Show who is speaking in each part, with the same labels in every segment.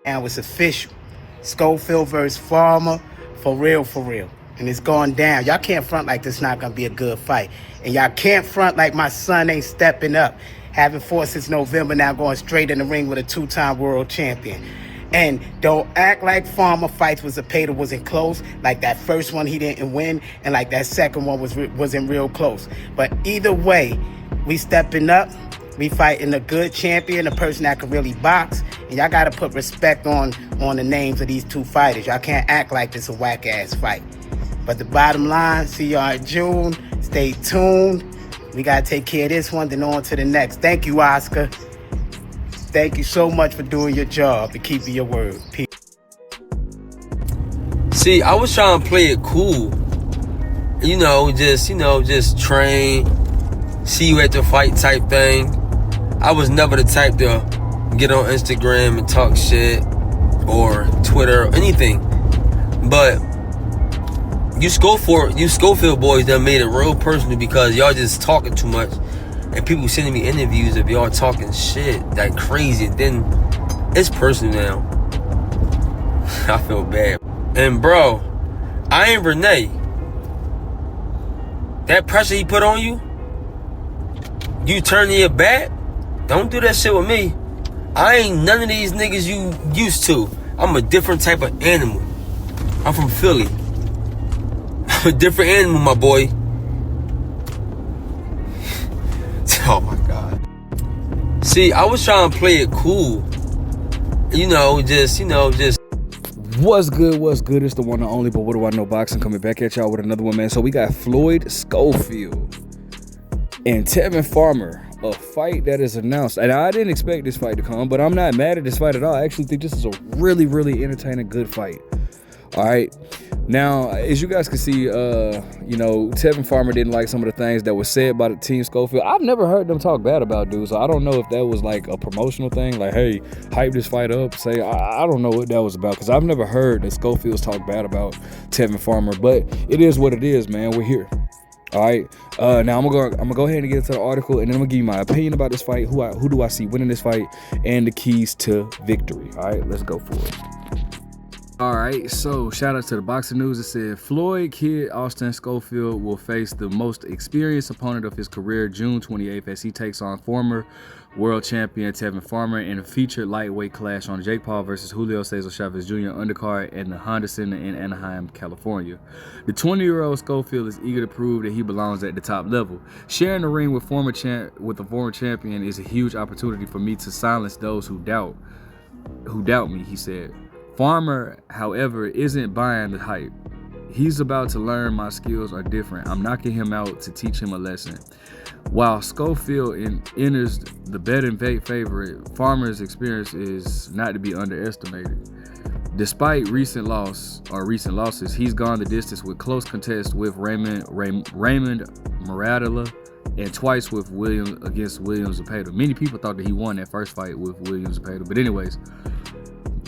Speaker 1: Now it's official. Schofield versus Farmer, for real, for real. And it's going down. Y'all can't front like this not going to be a good fight. And y'all can't front like my son ain't stepping up. Having fought since November, now going straight in the ring with a two-time world champion. And don't act like Farmer fights with Zepeda wasn't close. Like that first one he didn't win, and like that second one wasn't real close. But either way, we stepping up. We fighting a good champion, a person that can really box. And y'all got to put respect on the names of these two fighters. Y'all can't act like this a whack-ass fight. But the bottom line, see y'all in June. Stay tuned. We got to take care of this one, then on to the next. Thank you, Oscar. Thank you so much for doing your job and keeping your word. Peace.
Speaker 2: See, I was trying to play it cool. Just train, see you at the fight type thing. I was never the type to get on Instagram and talk shit or Twitter or anything. But you Schofield boys done made it real personal because y'all just talking too much. And people sending me interviews of y'all talking shit like crazy. Then it's personal now. I feel bad. And bro, I ain't Renee. That pressure he put on you, you turning your back? Don't do that shit with me. I ain't none of these niggas you used to. I'm a different type of animal. I'm from Philly. I'm a different animal, my boy. Oh my God. See, I was trying to play it cool. Just.
Speaker 3: What's good? It's the one and only, but what do I know boxing, coming back at y'all with another one, man. So we got Floyd Schofield and Tevin Farmer, a fight that is announced. And I didn't expect this fight to come, but I'm not mad at this fight at all. I actually think this is a really, really entertaining, good fight. All right. Now, as you guys can see, Tevin Farmer didn't like some of the things that were said by the team Schofield. I've never heard them talk bad about dude, so I don't know if that was like a promotional thing, like, hey, hype this fight up, say, I don't know what that was about, because I've never heard that Schofield's talk bad about Tevin Farmer, but it is what it is, man. We're here. All right. Now I'm gonna go ahead and get into the article, and then I'm gonna give you my opinion about this fight, who do I see winning this fight, and the keys to victory. All right, let's go for it. All right, so shout out to the Boxing News. It said Floyd Kid Austin Schofield will face the most experienced opponent of his career June 28th as he takes on former world champion Tevin Farmer in a featured lightweight clash on Jake Paul versus Julio Cesar Chavez Jr. undercard at the Honda Center in Anaheim, California. The 20-year-old Schofield is eager to prove that he belongs at the top level. Sharing the ring with a former champion is a huge opportunity for me to silence those who doubt me, he said. Farmer, however, isn't buying the hype. He's about to learn my skills are different. I'm knocking him out to teach him a lesson. While Schofield enters the betting favorite, Farmer's experience is not to be underestimated. Despite recent losses, he's gone the distance with close contests with Raymond Muradilla and twice with against William Zepeda. Many people thought that he won that first fight with William Zepeda, but anyways,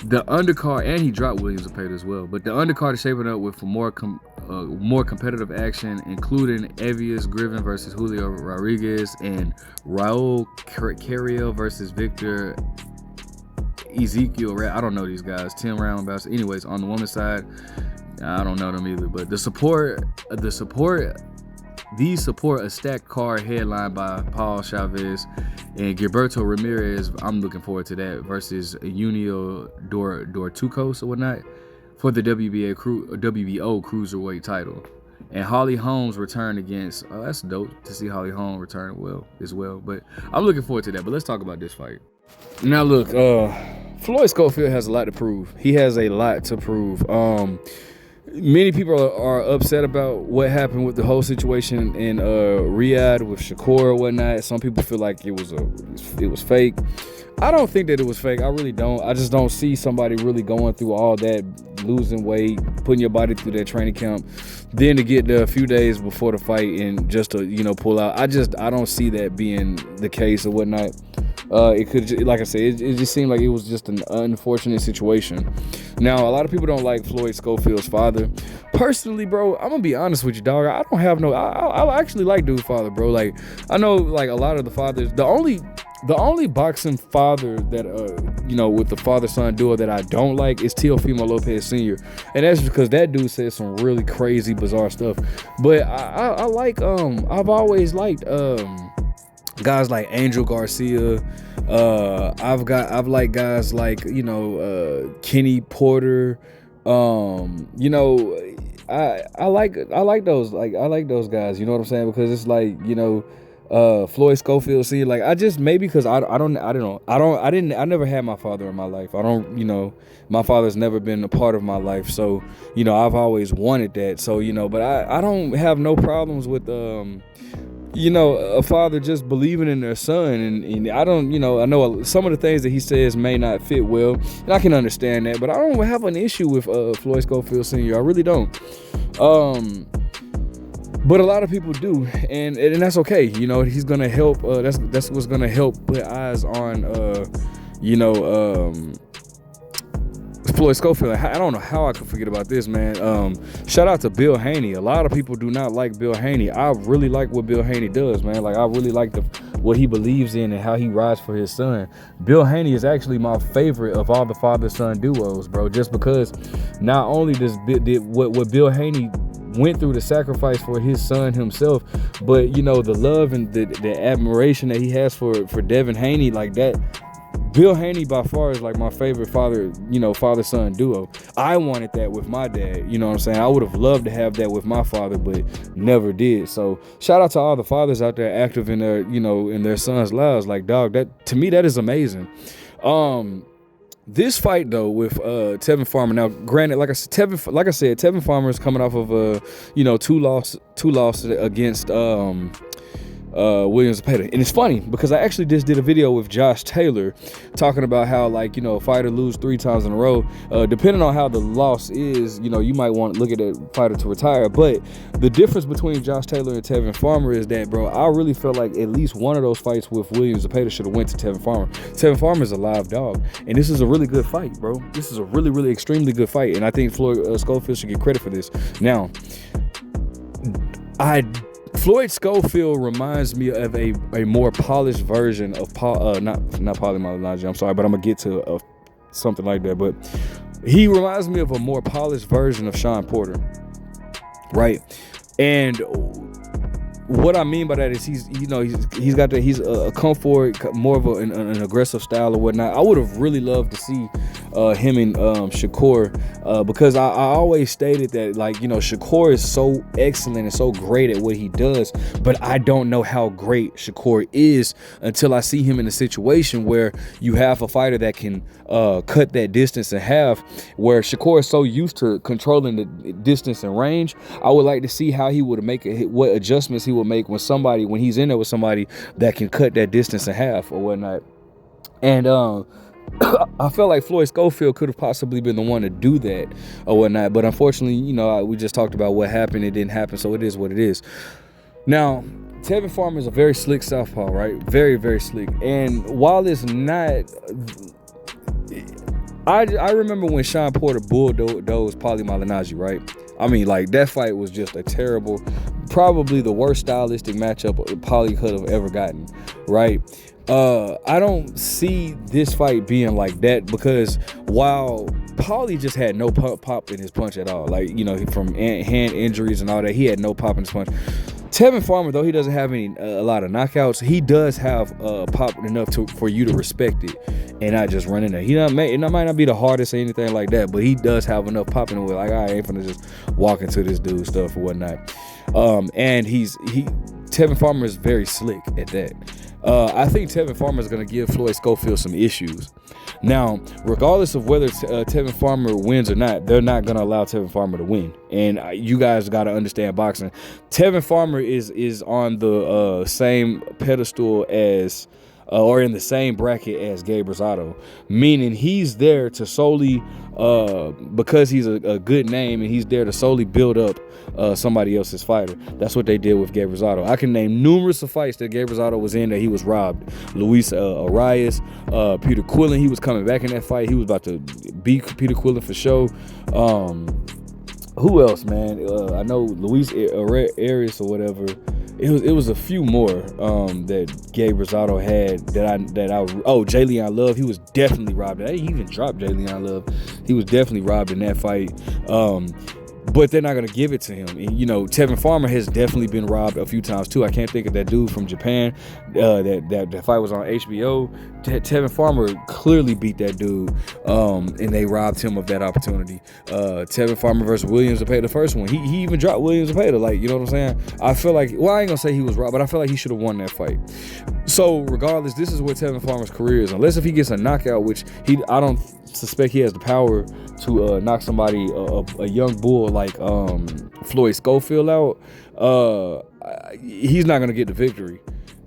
Speaker 3: the undercard, and he dropped William Zepeda as well, but the undercard is shaping up with more competitive action, including Evius Griffin versus Julio Rodriguez and Raul Carriel versus Victor Ezekiel. I don't know these guys. 10-round bouts. Anyways, on the women's side, I don't know them either, but these support a stacked card headlined by Paul Chavez and Gilberto Ramirez. I'm looking forward to that versus Junio Dortucos or whatnot for the WBO cruiserweight title. And Holly Holmes returned against. Oh, that's dope to see Holly Holmes return as well. But I'm looking forward to that. But let's talk about this fight. Now look, Floyd Schofield has a lot to prove. He has a lot to prove. Many people are upset about what happened with the whole situation in Riyadh with Shakur or whatnot. Some people feel like it was fake. I don't think that it was fake. I really don't. I just don't see somebody really going through all that, losing weight, putting your body through that training camp, then to get there a few days before the fight and just to pull out. I don't see that being the case or whatnot. It could, like I said, it just seemed like it was just an unfortunate situation. Now, a lot of people don't like Floyd Schofield's father. Personally, bro, I'm gonna be honest with you, dog. I actually like dude's father, bro. Like, I know, like, a lot of the fathers, the only The only boxing father that with the father-son duo that I don't like is Teofimo Lopez Sr. And that's because that dude says some really crazy, bizarre stuff. But I like I've always liked guys like Angel Garcia. I've liked guys like Kenny Porter. I like those guys. You know what I'm saying? Because it's like Floyd Schofield. See, like I just maybe because I never had my father in my life. My father's never been a part of my life. So I've always wanted that. So but I don't have no problems with a father just believing in their son, and I don't, I know some of the things that he says may not fit well, and I can understand that, but I don't have an issue with Floyd Schofield Sr. I really don't. But a lot of people do, and that's okay. He's gonna help. That's what's gonna help put eyes on, Floyd Schofield. I don't know how I could forget about this, man. Shout out to Bill Haney. A lot of people do not like Bill Haney. I really like what Bill Haney does, man. Like I really like what he believes in and how he rides for his son. Bill Haney is actually my favorite of all the father-son duos, bro. Just because not only did what Bill Haney went through the sacrifice for his son himself, but the love and the admiration that he has for Tevin Haney, like that. Bill Haney by far is like my favorite father-son duo. I wanted that with my dad, you know what I'm saying? I would have loved to have that with my father, but never did. So shout out to all the fathers out there active in their, in their sons' lives. Like, dog, that to me, that is amazing. This fight though with Tevin Farmer. Now, granted, like I said, Tevin Farmer is coming off of two losses against Williams Zepeda. And it's funny because I actually just did a video with Josh Taylor talking about how, like, a fighter lose 3 times in a row, depending on how the loss is, you might want to look at a fighter to retire. But the difference between Josh Taylor and Tevin Farmer is that, bro, I really felt like at least one of those fights with Williams Zepeda should have went to Tevin Farmer. Tevin Farmer is a live dog, and this is a really good fight, bro. This is a really, really extremely good fight, and I think Floyd Schofield should get credit for this. Now, Floyd Schofield reminds me of a more polished version of not polymyalgia. I'm sorry, but I'm gonna get to something like that. But he reminds me of a more polished version of Sean Porter, right? And what I mean by that is he's a come forward, more of an aggressive style or whatnot. I would have really loved to see him and Shakur, because I always stated that, like, Shakur is so excellent and so great at what he does, but I don't know how great Shakur is until I see him in a situation where you have a fighter that can cut that distance in half, where Shakur is so used to controlling the distance and range. I would like to see how he would make it, what adjustments he would make when he's in there with somebody that can cut that distance in half or whatnot. And I felt like Floyd Schofield could have possibly been the one to do that or whatnot, but unfortunately, we just talked about what happened. It didn't happen, so it is what it is. Now, Tevin Farmer is a very slick southpaw, right? Very, very slick. And while it's not, I remember when Sean Porter bulldozed Paulie Malignaggi, right? I mean, like, that fight was just a terrible, probably the worst stylistic matchup Paulie could have ever gotten, right? I don't see this fight being like that, because while Paulie just had no pop in his punch at all, like, from hand injuries and all that, he had no pop in his punch. Tevin Farmer, though he doesn't have a lot of knockouts, he does have pop enough for you to respect it and not just run in there. It might not be the hardest or anything like that, but he does have enough pop in it. Like, I ain't finna just walk into this dude's stuff or whatnot. And Tevin Farmer is very slick at that. I think Tevin Farmer is going to give Floyd Schofield some issues. Now, regardless of whether Tevin Farmer wins or not, they're not going to allow Tevin Farmer to win. And you guys got to understand boxing. Tevin Farmer is on the same pedestal as, or in the same bracket as Gabe Rosado, meaning he's there to solely, because he's a good name, and he's there to solely build up somebody else's fighter. That's what they did with Gabe Rosado. I can name numerous of fights that Gabe Rosado was in that he was robbed. Luis Arias, Peter Quillen, he was coming back in that fight. He was about to beat Peter Quillen for sure. Who else, man? I know Luis Arias or whatever. It was a few more that Gabe Rosado had Jay Leon Love, he was definitely robbed. He even dropped Jay Leon Love. He was definitely robbed in that fight. But they're not gonna give it to him. And Tevin Farmer has definitely been robbed a few times too. I can't think of that dude from Japan. That fight was on HBO. Tevin Farmer clearly beat that dude, and they robbed him of that opportunity. Tevin Farmer versus Williams Zepeda, the first one. He even dropped Williams Zepeda. Like, you know what I'm saying? I feel like, well, I ain't gonna say he was robbed, but I feel like he should have won that fight. So regardless, this is where Tevin Farmer's career is. Unless if he gets a knockout, which I don't suspect he has the power to knock somebody, a young bull like Floyd Schofield out. He's not gonna get the victory,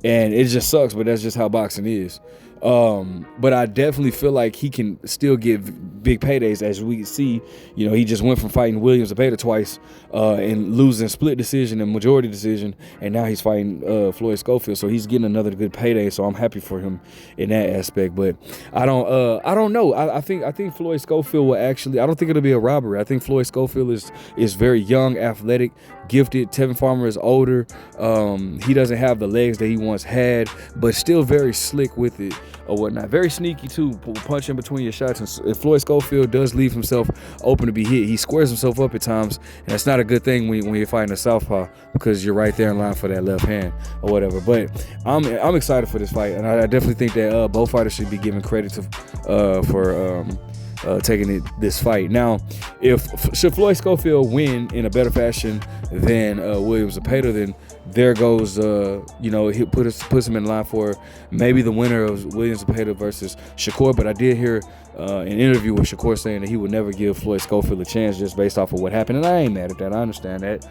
Speaker 3: and it just sucks. But that's just how boxing is. But I definitely feel like he can still get big paydays, as we see. He just went from fighting Williams Zepeda twice and losing split decision and majority decision, and now he's fighting Floyd Schofield. So he's getting another good payday. So I'm happy for him in that aspect. But I don't know. I think Floyd Schofield will actually. I don't think it'll be a robbery. I think Floyd Schofield is very young, athletic, gifted. Tevin Farmer is older. He doesn't have the legs that he once had, but still very slick with it or whatnot. Very sneaky too, punch in between your shots. And if Floyd Schofield does leave himself open to be hit, he squares himself up at times, and that's not a good thing when you're fighting a southpaw, because you're right there in line for that left hand or whatever. But I'm excited for this fight, and I definitely think that both fighters should be given credit for taking this fight. Now, should Floyd Schofield win in a better fashion than Williams Zepeda, then there goes, he puts him in line for maybe the winner of Williams Zepeda versus Shakur. But I did hear an interview with Shakur saying that he would never give Floyd Schofield a chance just based off of what happened. And I ain't mad at that. I understand that.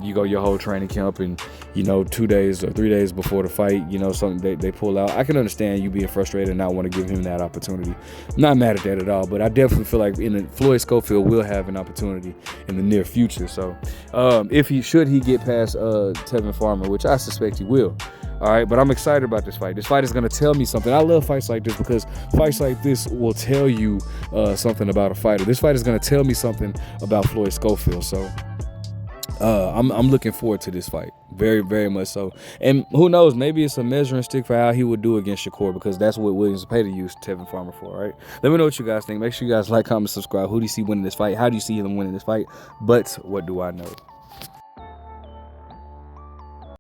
Speaker 3: You go your whole training camp and, 2 days or 3 days before the fight, something they pull out. I can understand you being frustrated and not want to give him that opportunity. Not mad at that at all, but I definitely feel like Floyd Schofield will have an opportunity in the near future. So if he get past Tevin Farmer, which I suspect he will. All right, but I'm excited about this fight. This fight is going to tell me something. I love fights like this because fights like this will tell you something about a fighter. This fight is going to tell me something about Floyd Schofield. So I'm looking forward to this fight. Very, very much so. And who knows, maybe it's a measuring stick for how he would do against Shakur, because that's what Williams Zepeda used Tevin Farmer for, all right? Let me know what you guys think. Make sure you guys like, comment, subscribe. Who do you see winning this fight? How do you see him winning this fight? But what do I know?